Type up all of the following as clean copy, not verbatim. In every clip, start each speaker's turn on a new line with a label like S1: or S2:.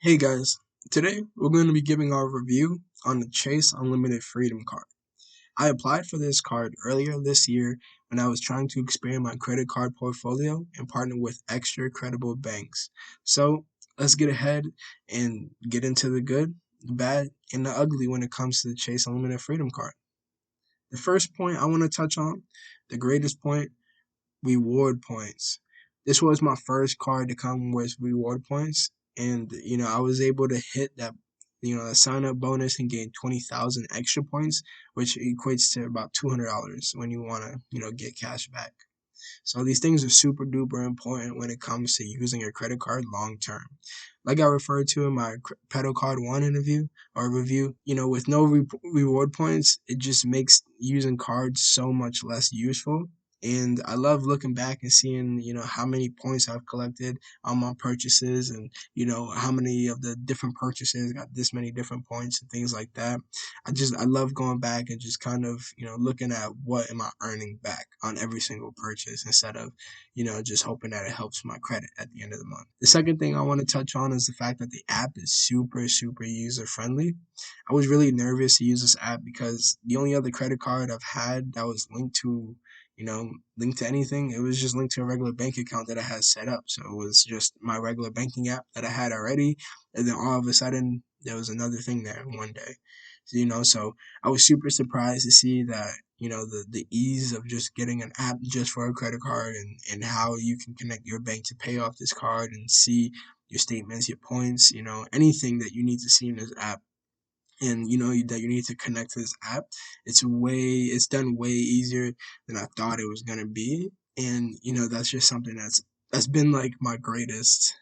S1: Hey guys, today we're going to be giving our review on the Chase Unlimited Freedom Card. I applied for this card earlier this year when I was trying to expand my credit card portfolio and partner with extra credible banks. So let's get ahead and get into the good, the bad, and the ugly when it comes to the Chase Unlimited Freedom Card. The first point I want to touch on, the greatest point, reward points. This was my first card to come with reward points, and I was able to hit that the sign up bonus and gain 20,000 extra points, which equates to about $200 when you want to get cash back. So these things are super duper important when it comes to using your credit card long term. Like I referred to in my pedal card one interview or review, with no reward points, it just makes using cards so much less useful. And I love looking back and seeing, how many points I've collected on my purchases and, how many of the different purchases got this many different points and things like that. I love going back and just kind of, looking at what am I earning back on every single purchase instead of, just hoping that it helps my credit at the end of the month. The second thing I want to touch on is the fact that the app is super, super user friendly. I was really nervous to use this app because the only other credit card I've had that was linked to anything, it was just linked to a regular bank account that I had set up. So it was just my regular banking app that I had already. And then all of a sudden, there was another thing there one day. So I was super surprised to see that, the ease of just getting an app just for a credit card and how you can connect your bank to pay off this card and see your statements, your points, anything that you need to see in this app and that you need to connect to this app. It's done way easier than I thought it was gonna be. And that's just something that's been like my greatest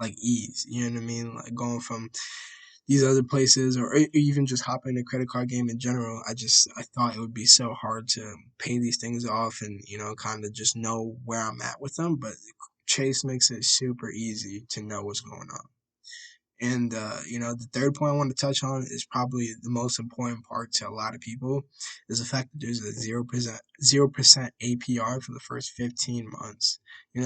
S1: like ease. You know what I mean? Like going from these other places or even just hopping a credit card game in general, I thought it would be so hard to pay these things off and kind of just know where I'm at with them. But Chase makes it super easy to know what's going on. And the third point I want to touch on is probably the most important part to a lot of people is the fact that there's a 0% APR for the first 15 months.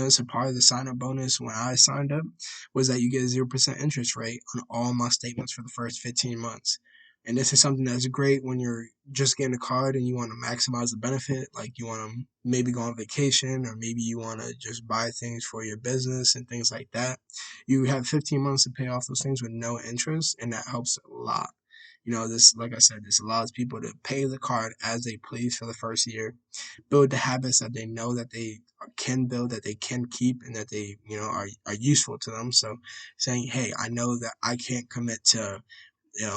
S1: So part of the sign up bonus when I signed up was that you get a 0% interest rate on all my statements for the first 15 months. And this is something that's great when you're just getting a card and you want to maximize the benefit. Like you want to maybe go on vacation or maybe you want to just buy things for your business and things like that. You have 15 months to pay off those things with no interest, and that helps a lot. This, like I said, this allows people to pay the card as they please for the first year, build the habits that they know that they can build, that they can keep, and that they, are useful to them. So saying, hey, I know that I can't commit to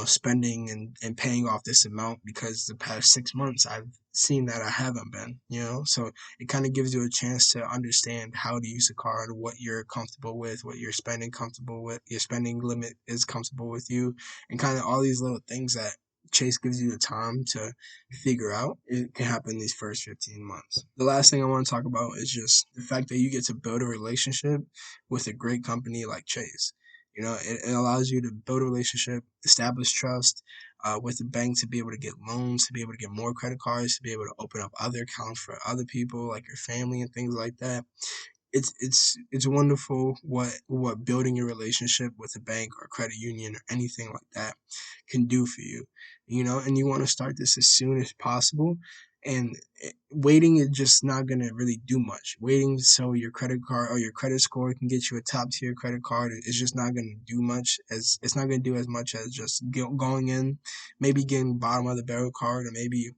S1: spending and paying off this amount because the past 6 months I've seen that I haven't been, so it kind of gives you a chance to understand how to use a card, what you're comfortable with, what you're spending comfortable with, your spending limit is comfortable with you, and kind of all these little things that Chase gives you the time to figure out. It can happen these first 15 months. The last thing I want to talk about is just the fact that you get to build a relationship with a great company like Chase. It allows you to build a relationship, establish trust with the bank to be able to get loans, to be able to get more credit cards, to be able to open up other accounts for other people like your family and things like that. It's wonderful what building your relationship with a bank or credit union or anything like that can do for you. And you want to start this as soon as possible. And waiting is just not going to really do much. Waiting so your credit card or your credit score can get you a top tier credit card is just not going to do much. As it's not going to do as much as just going in, maybe getting bottom of the barrel card or maybe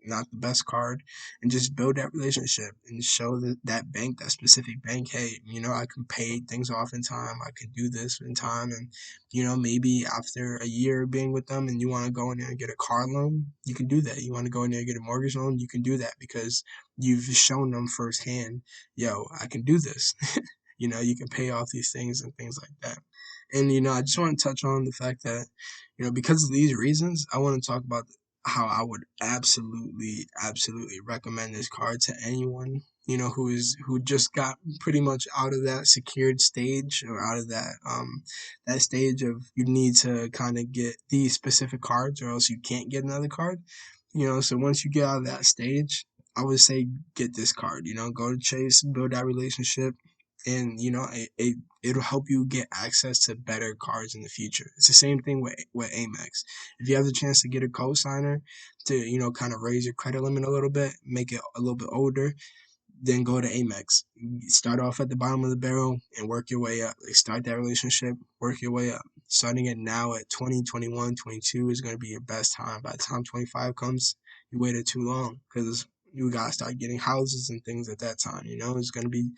S1: not the best card, and just build that relationship and show that bank, that specific bank, hey, I can pay things off in time. I can do this in time. And maybe after a year being with them and you want to go in there and get a car loan, you can do that. You want to go in there and get a mortgage loan, you can do that because you've shown them firsthand, yo, I can do this. You can pay off these things and things like that. And, I just want to touch on the fact that, because of these reasons, I want to talk about how I would absolutely, absolutely recommend this card to anyone, who just got pretty much out of that secured stage or out of that stage of you need to kind of get these specific cards or else you can't get another card. So once you get out of that stage, I would say get this card. Go to Chase, build that relationship, and it'll help you get access to better cards in the future. It's the same thing with Amex. If you have the chance to get a cosigner to kind of raise your credit limit a little bit, make it a little bit older, then go to Amex. Start off at the bottom of the barrel and work your way up. Like, start that relationship, work your way up. Starting it now at 20, 21, 22 is going to be your best time. By the time 25 comes, you waited too long, because you got to start getting houses and things at that time. It's going to be,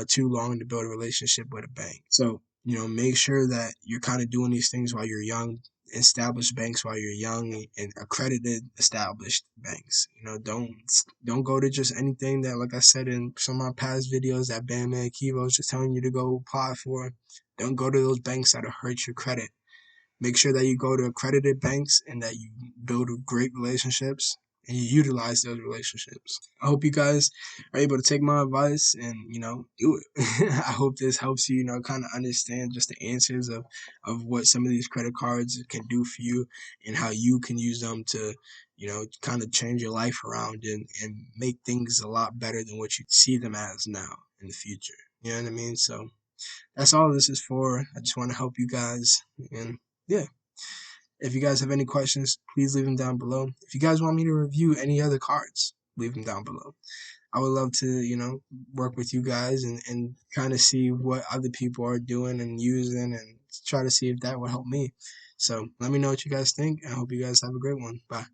S1: too long to build a relationship with a bank. So, make sure that you're kind of doing these things while you're young. Establish banks while you're young, and accredited established banks. Don't go to just anything that, like I said in some of my past videos, that Bandman Kivo is just telling you to go apply for. Don't go to those banks that'll hurt your credit. Make sure that you go to accredited banks and that you build great relationships and you utilize those relationships. I hope you guys are able to take my advice and, do it. I hope this helps you, kind of understand just the answers of what some of these credit cards can do for you and how you can use them to, kind of change your life around and make things a lot better than what you see them as now in the future. You know what I mean? So that's all this is for. I just want to help you guys. And yeah, if you guys have any questions, please leave them down below. If you guys want me to review any other cards, leave them down below. I would love to, work with you guys and kind of see what other people are doing and using and try to see if that would help me. So let me know what you guys think. I hope you guys have a great one. Bye.